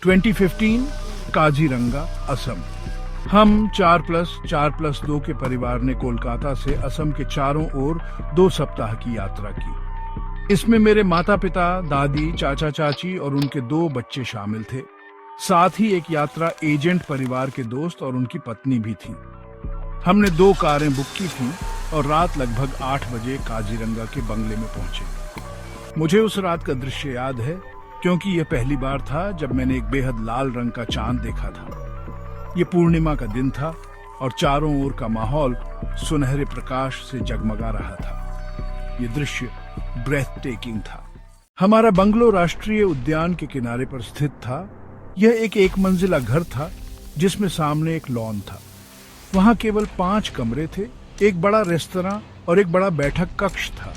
2015 काजीरंगा, असम। हम 4+4+2 के परिवार ने कोलकाता से असम के चारों ओर 2 सप्ताह की यात्रा की। इसमें मेरे माता पिता, दादी, चाचा चाची और उनके 2 बच्चे शामिल थे। साथ ही एक यात्रा एजेंट परिवार के दोस्त और उनकी पत्नी भी थी। हमने 2 कारें बुक की थी और रात लगभग 8 बजे काजीरंगा के बंगले में पहुंचे। मुझे उस रात का दृश्य याद है क्योंकि यह पहली बार था जब मैंने एक बेहद लाल रंग का चांद देखा था। ये पूर्णिमा का दिन था और चारों ओर का माहौल सुनहरे प्रकाश से जगमगा रहा था। ये दृश्य ब्रेथ टेकिंग था। हमारा बंगलो राष्ट्रीय उद्यान के किनारे पर स्थित था। यह एक मंजिला घर था जिसमें सामने एक लॉन था। वहां केवल 5 कमरे थे, एक बड़ा रेस्तरां और एक बड़ा बैठक कक्ष था।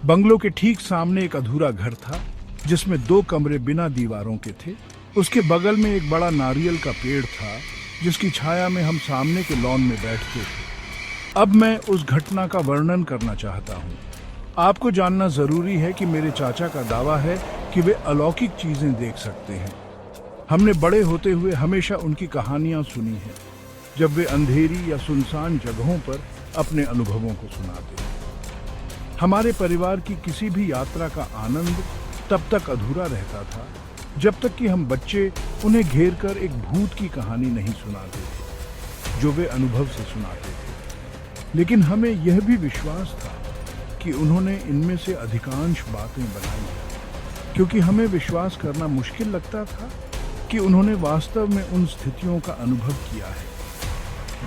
बंगलो के ठीक सामने एक अधूरा घर था जिसमें 2 कमरे बिना दीवारों के थे। उसके बगल में एक बड़ा नारियल का पेड़ था जिसकी छाया में हम सामने के लॉन में बैठते थे। अब मैं उस घटना का वर्णन करना चाहता हूँ। आपको जानना जरूरी है कि मेरे चाचा का दावा है कि वे अलौकिक चीजें देख सकते हैं। हमने बड़े होते हुए हमेशा उनकी कहानियां सुनी हैं, जब वे अंधेरी या सुनसान जगहों पर अपने अनुभवों को सुनाते हैं। हमारे परिवार की किसी भी यात्रा का आनंद तब तक अधूरा रहता था जब तक कि हम बच्चे उन्हें घेर कर एक भूत की कहानी नहीं सुनाते थे जो वे अनुभव से सुनाते थे। लेकिन हमें यह भी विश्वास था कि उन्होंने इनमें से अधिकांश बातें बनाई, क्योंकि हमें विश्वास करना मुश्किल लगता था कि उन्होंने वास्तव में उन स्थितियों का अनुभव किया है।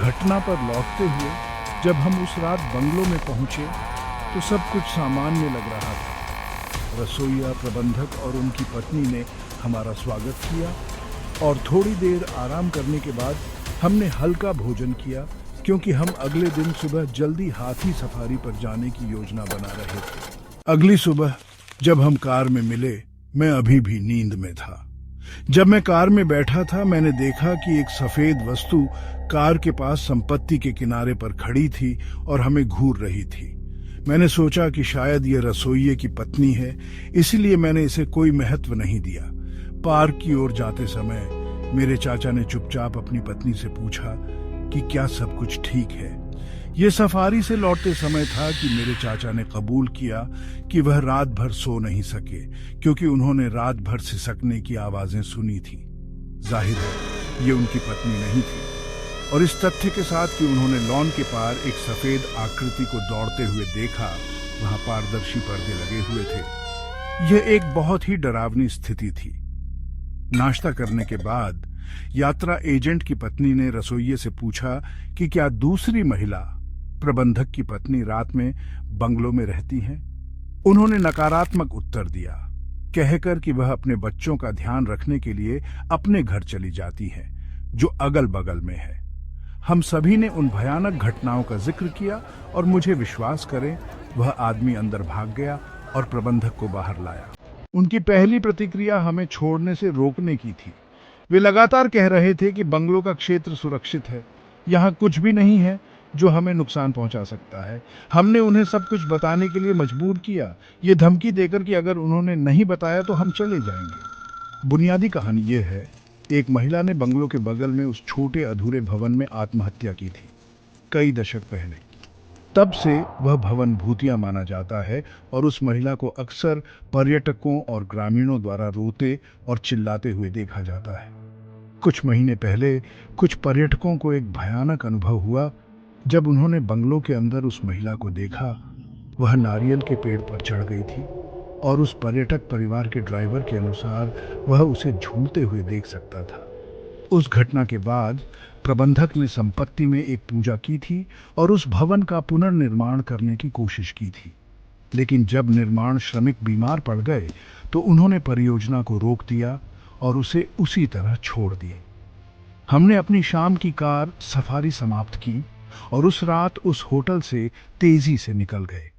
घटना पर लौटते हुए जब हम उस रात बंगलो में पहुंचे तो सब कुछ सामान्य लग रहा था। रसोइया, प्रबंधक और उनकी पत्नी ने हमारा स्वागत किया और थोड़ी देर आराम करने के बाद हमने हल्का भोजन किया, क्योंकि हम अगले दिन सुबह जल्दी हाथी सफारी पर जाने की योजना बना रहे थे। अगली सुबह जब हम कार में मिले, मैं अभी भी नींद में था। जब मैं कार में बैठा था, मैंने देखा कि एक सफेद वस्तु कार के पास संपत्ति के किनारे पर खड़ी थी और हमें घूर रही थी। मैंने सोचा कि शायद ये रसोइये की पत्नी है, इसीलिए मैंने इसे कोई महत्व नहीं दिया। पार्क की ओर जाते समय मेरे चाचा ने चुपचाप अपनी पत्नी से पूछा कि क्या सब कुछ ठीक है। ये सफारी से लौटते समय था कि मेरे चाचा ने कबूल किया कि वह रात भर सो नहीं सके, क्योंकि उन्होंने रात भर सिसकने की आवाजें सुनी थी। जाहिर है ये उनकी पत्नी नहीं थी, और इस तथ्य के साथ कि उन्होंने लॉन के पार एक सफेद आकृति को दौड़ते हुए देखा, वहां पारदर्शी पर्दे लगे हुए थे। यह एक बहुत ही डरावनी स्थिति थी। नाश्ता करने के बाद यात्रा एजेंट की पत्नी ने रसोइये से पूछा कि क्या दूसरी महिला, प्रबंधक की पत्नी, रात में बंगलो में रहती हैं। उन्होंने नकारात्मक उत्तर दिया, कहकर कि वह अपने बच्चों का ध्यान रखने के लिए अपने घर चली जाती है, जो अगल बगल में है। हम सभी ने उन भयानक घटनाओं का जिक्र किया और मुझे विश्वास करें, वह आदमी अंदर भाग गया और प्रबंधक को बाहर लाया। उनकी पहली प्रतिक्रिया हमें छोड़ने से रोकने की थी। वे लगातार कह रहे थे कि बंगलो का क्षेत्र सुरक्षित है, यहाँ कुछ भी नहीं है जो हमें नुकसान पहुंचा सकता है। हमने उन्हें सब कुछ बताने के लिए मजबूर किया, ये धमकी देकर कि अगर उन्होंने नहीं बताया तो हम चले जाएंगे। बुनियादी कहानी ये है, एक महिला ने बंगलो के बगल में उस छोटे अधूरे भवन में आत्महत्या की थी, कई दशक पहले। तब से वह भवन भूतिया माना जाता है और उस महिला को अक्सर पर्यटकों और ग्रामीणों द्वारा रोते और चिल्लाते हुए देखा जाता है। कुछ महीने पहले कुछ पर्यटकों को एक भयानक अनुभव हुआ जब उन्होंने बंगलो के अंदर उस महिला को देखा। वह नारियल के पेड़ पर चढ़ गई थी और उस पर्यटक परिवार के ड्राइवर के अनुसार वह उसे झूलते हुए देख सकता था। उस घटना के बाद प्रबंधक ने संपत्ति में एक पूजा की थी और उस भवन का पुनर्निर्माण करने की कोशिश की थी। लेकिन जब निर्माण श्रमिक बीमार पड़ गए तो उन्होंने परियोजना को रोक दिया और उसे उसी तरह छोड़ दिए। हमने अपनी शाम की कार सफारी समाप्त की और उस रात उस होटल से तेजी से निकल गए।